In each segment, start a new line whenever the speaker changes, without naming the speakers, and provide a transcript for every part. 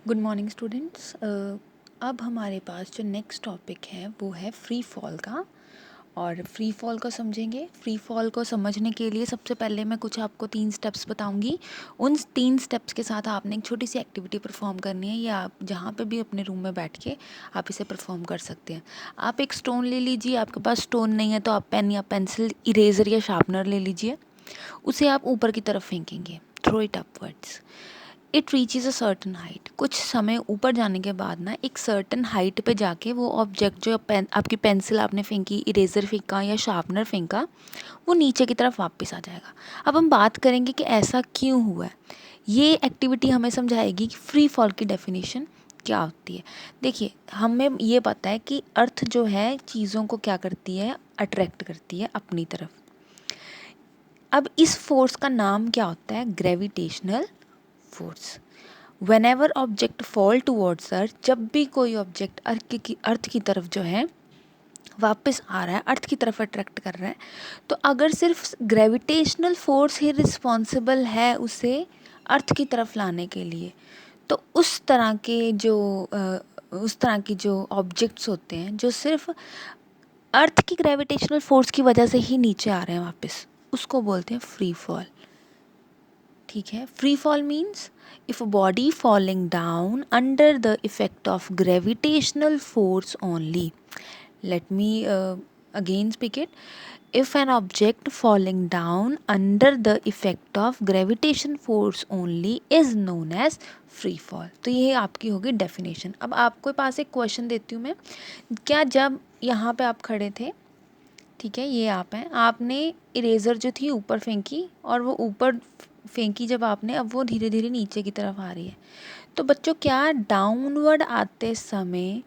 Good morning students. अब हमारे पास जो नेक्स्ट टॉपिक है वो है फ्री फॉल का। और फ्री फॉल को समझेंगे। फ्री फॉल को समझने के लिए सबसे पहले मैं कुछ आपको 3 स्टेप्स बताऊंगी। उन 3 स्टेप्स के साथ आपने एक छोटी सी एक्टिविटी परफॉर्म करनी है, या आप जहाँ पे भी अपने रूम में बैठ के आप इसे परफॉर्म कर सकते हैं। आप एक स्टोन ले लीजिए, आपके पास स्टोन नहीं है तो आप पेन या पेंसिल, इरेज़र या शार्पनर ले लीजिए। उसे आप ऊपर की तरफ फेंकेंगे, throw it upwards. It reaches a certain height. कुछ समय ऊपर जाने के बाद ना एक सर्टन हाइट पे जाके वो ऑब्जेक्ट जो आपकी पेंसिल आपने फेंकी, इरेज़र फेंका या शार्पनर फेंका, वो नीचे की तरफ वापस आ जाएगा। अब हम बात करेंगे कि ऐसा क्यों हुआ है। ये एक्टिविटी हमें समझाएगी कि फ्री फॉल की डेफिनेशन क्या होती है। देखिए, हमें ये पता है कि अर्थ जो है चीज़ों को क्या करती है, अट्रैक्ट करती है अपनी तरफ। अब इस फोर्स का नाम क्या होता है, gravitational force. Whenever object fall towards earth, जब भी कोई ऑब्जेक्ट अर्थ की तरफ जो है वापस आ रहा है, अर्थ की तरफ अट्रैक्ट कर रहा है, तो अगर सिर्फ ग्रेविटेशनल फोर्स ही रिस्पॉन्सिबल है उसे अर्थ की तरफ लाने के लिए, तो उस तरह की जो ऑब्जेक्ट्स होते हैं जो सिर्फ अर्थ की ग्रेविटेशनल फोर्स की वजह से ही नीचे आ रहे हैं वापस, उसको बोलते हैं फ्री फॉल। ठीक है। Free fall means if a body falling down under the effect of gravitational force only. Let me again speak it. If an object falling down under the effect of gravitation force only is known as free fall. तो ये आपकी होगी definition. अब आपके पास एक question देती हूँ मैं। क्या जब यहाँ पे आप खड़े थे, ठीक है, ये आप हैं, आपने इरेज़र जो थी ऊपर फेंकी, और वो ऊपर फेंकी जब आपने, अब वो धीरे धीरे नीचे की तरफ आ रही है, तो बच्चों क्या डाउनवर्ड आते समय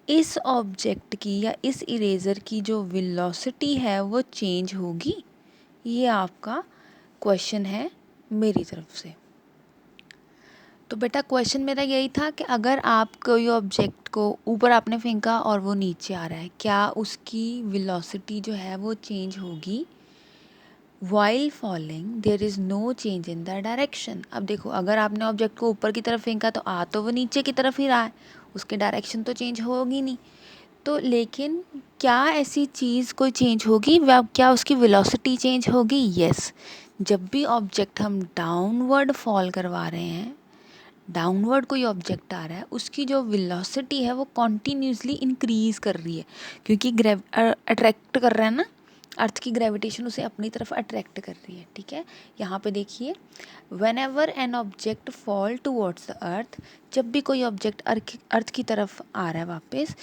इस ऑब्जेक्ट की या इस इरेज़र की जो वेलोसिटी है वो चेंज होगी? ये आपका क्वेश्चन है मेरी तरफ से। तो बेटा क्वेश्चन मेरा यही था कि अगर आप कोई ऑब्जेक्ट को ऊपर आपने फेंका और वो नीचे आ रहा है, क्या उसकी वेलोसिटी जो है वो चेंज होगी? While falling there is no change in the direction. अब देखो, अगर आपने ऑब्जेक्ट को ऊपर की तरफ फेंका तो आ तो वो नीचे की तरफ ही रहा है, उसकी डायरेक्शन तो चेंज होगी नहीं। तो लेकिन क्या ऐसी चीज़ कोई चेंज होगी, क्या उसकी वेलोसिटी चेंज होगी? यस। जब भी ऑब्जेक्ट हम डाउनवर्ड फॉल करवा रहे हैं, डाउनवर्ड कोई ऑब्जेक्ट आ रहा है, उसकी जो वेलोसिटी है वो कॉन्टीन्यूसली इंक्रीज़ कर रही है, क्योंकि अट्रैक्ट कर रहा है ना, अर्थ की ग्रेविटेशन उसे अपनी तरफ अट्रैक्ट कर रही है। ठीक है। यहाँ पे देखिए, when ever an object fall towards the earth, जब भी कोई ऑब्जेक्ट अर्थ की तरफ आ रहा है वापस,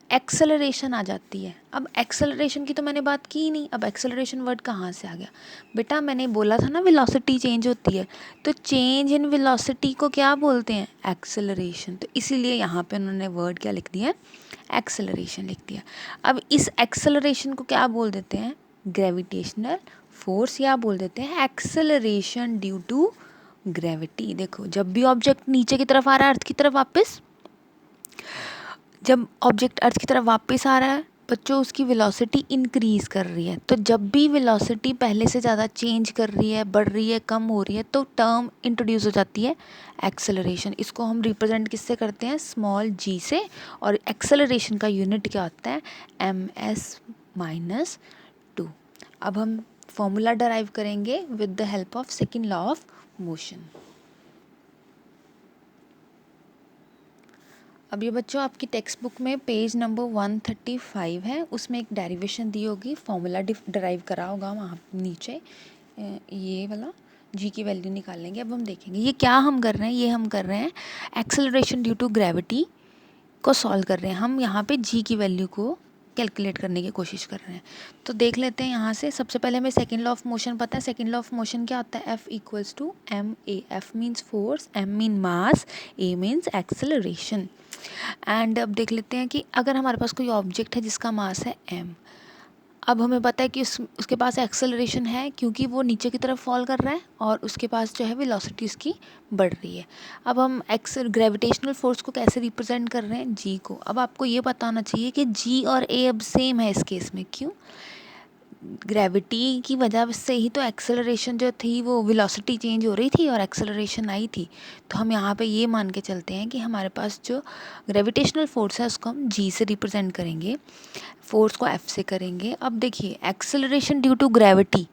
एक्सेलरेशन आ जाती है। अब एक्सेलरेशन की तो मैंने बात की ही नहीं, अब एक्सेलरेशन वर्ड कहाँ से आ गया? बेटा मैंने बोला था ना वेलोसिटी चेंज होती है, तो चेंज इन वेलोसिटी को क्या बोलते हैं? एक्सेलरेशन। तो इसीलिए यहाँ पे उन्होंने वर्ड क्या लिख दिया? एक्सेलरेशन लिख दिया। अब इस एक्सेलरेशन को क्या बोल देते हैं? ग्रेविटेशनल फोर्स, या बोल देते हैं एक्सेलरेशन ड्यू टू ग्रेविटी। देखो, जब भी ऑब्जेक्ट नीचे की तरफ आ रहा है, अर्थ की तरफ वापस, जब ऑब्जेक्ट अर्थ की तरफ वापस आ रहा है बच्चों, उसकी वेलोसिटी इंक्रीज़ कर रही है। तो जब भी वेलोसिटी पहले से ज़्यादा चेंज कर रही है, बढ़ रही है, कम हो रही है, तो टर्म इंट्रोड्यूस हो जाती है एक्सेलरेशन। इसको हम रिप्रेजेंट किससे करते हैं? स्मॉल जी से। और एक्सेलरेशन का यूनिट क्या होता है? ms-2। अब हम फॉर्मूला डराइव करेंगे with the help of second law of motion. अब ये बच्चों आपकी टेक्स्ट बुक में पेज नंबर 135 है, उसमें एक डेरिवेशन दी होगी, फॉर्मूला डराइव करा होगा वहाँ नीचे, ये वाला जी की वैल्यू निकालेंगे। अब हम देखेंगे ये क्या हम कर रहे हैं। ये हम कर रहे हैं एक्सेलरेशन ड्यू टू ग्रेविटी को सॉल्व कर रहे हैं। हम यहाँ पे जी की वैल्यू को कैलकुलेट करने की कोशिश कर रहे हैं। तो देख लेते हैं यहाँ से। सबसे पहले हमें सेकेंड लॉ ऑफ मोशन पता है। सेकेंड लॉ ऑफ मोशन क्या होता है? F equals to M A. F means force, M mean mass, A means acceleration. And अब देख लेते हैं कि अगर हमारे पास कोई ऑब्जेक्ट है जिसका मास है m, अब हमें पता है कि उसके पास एक्सेलरेशन है क्योंकि वो नीचे की तरफ फॉल कर रहा है, और उसके पास जो है वेलोसिटी उसकी बढ़ रही है। अब हम ग्रेविटेशनल फोर्स को कैसे रिप्रेजेंट कर रहे हैं? जी को। अब आपको ये पता होना चाहिए कि जी और ए अब सेम है इस केस में। क्यों? ग्रेविटी की वजह से ही तो एक्सेलरेशन जो थी वो वेलोसिटी चेंज हो रही थी और एक्सेलरेशन आई थी। तो हम यहाँ पे ये मान के चलते हैं कि हमारे पास जो ग्रेविटेशनल फोर्स है उसको हम जी से रिप्रेजेंट करेंगे, फोर्स को एफ से करेंगे। अब देखिए acceleration due to gravity,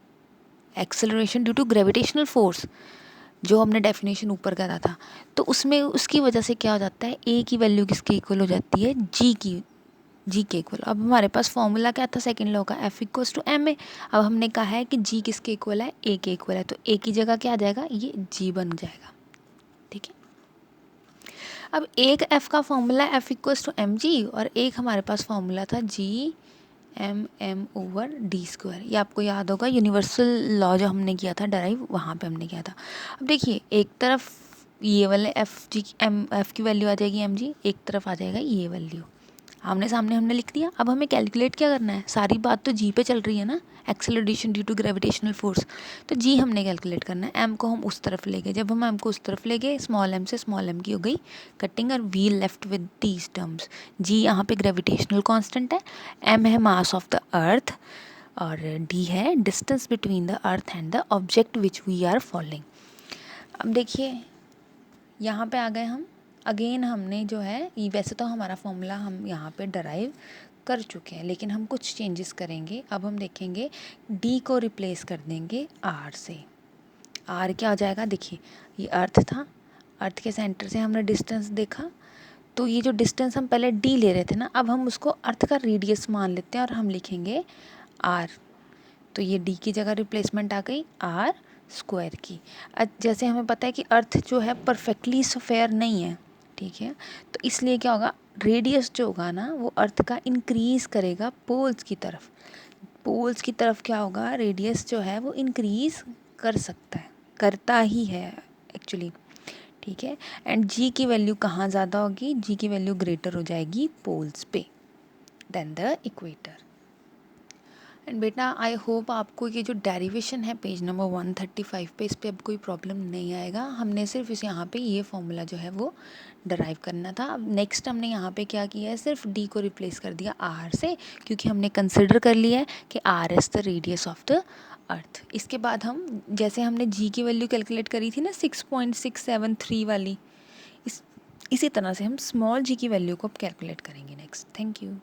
acceleration due to gravitational force जो हमने डेफिनेशन ऊपर करा था, तो उसमें उसकी वजह से क्या हो जाता है, ए की वैल्यू किसके इक्वल हो जाती है, जी के इक्वल। अब हमारे पास फॉर्मूला क्या था सेकंड लॉ का, F equals to M A. अब हमने कहा है कि जी किसके इक्वल है, ए के इक्वल है, तो ए की जगह क्या आ जाएगा, ये जी बन जाएगा। ठीक है, अब एक एफ का formula F equals to M G और एक हमारे पास फॉर्मूला था G M over D square. ये आपको याद होगा, यूनिवर्सल लॉ जो हमने किया था डराइव, वहाँ पे हमने किया था। अब देखिए एक तरफ ये वाले एफ की वैल्यू आ जाएगी एम जी, एक तरफ आ जाएगा ये वैल्यू, आमने सामने हमने लिख दिया। अब हमें कैलकुलेट क्या करना है, सारी बात तो जी पे चल रही है ना, acceleration due to gravitational force, तो जी हमने कैलकुलेट करना है। एम को हम उस तरफ ले गए, जब हम एम को उस तरफ ले गए स्मॉल एम से स्मॉल एम की हो गई कटिंग और we left with these terms. जी यहाँ पे ग्रेविटेशनल कांस्टेंट है, एम है मास ऑफ द अर्थ और डी है distance between the earth and the object which we are following. अब देखिए यहाँ पे आ गए हम, अगेन हमने जो है वैसे तो हमारा फॉर्मूला हम यहाँ पे डराइव कर चुके हैं, लेकिन हम कुछ चेंजेस करेंगे। अब हम देखेंगे डी को रिप्लेस कर देंगे आर से। आर क्या हो जाएगा, देखिए ये अर्थ था, अर्थ के सेंटर से हमने डिस्टेंस देखा, तो ये जो डिस्टेंस हम पहले डी ले रहे थे ना, अब हम उसको अर्थ का रेडियस मान लेते हैं और हम लिखेंगे आर। तो ये डी की जगह रिप्लेसमेंट आ गई आर स्क्वायर की। जैसे हमें पता है कि अर्थ जो है परफेक्टली स्फेयर नहीं है, ठीक है, तो इसलिए क्या होगा, रेडियस जो होगा ना वो अर्थ का इंक्रीज़ करेगा पोल्स की तरफ। पोल्स की तरफ क्या होगा, रेडियस जो है वो इंक्रीज़ कर सकता है, करता ही है एक्चुअली। ठीक है, एंड जी की वैल्यू कहाँ ज़्यादा होगी, जी की वैल्यू ग्रेटर हो जाएगी पोल्स पे देन द इक्वेटर। एंड बेटा आई होप आपको ये जो डेरिवेशन है पेज नंबर 135 पे, इस पर अब कोई प्रॉब्लम नहीं आएगा। हमने सिर्फ इस यहाँ पे ये फॉर्मूला जो है वो डराइव करना था। अब नेक्स्ट हमने यहाँ पे क्या किया है, सिर्फ डी को रिप्लेस कर दिया आर से, क्योंकि हमने कंसिडर कर लिया है कि R is the radius of the earth. इसके बाद हम जैसे हमने जी की वैल्यू कैलकुलेट करी थी ना 6.673 वाली, इसी तरह से हम स्मॉल जी की वैल्यू को अब कैलकुलेट करेंगे नेक्स्ट। Thank you.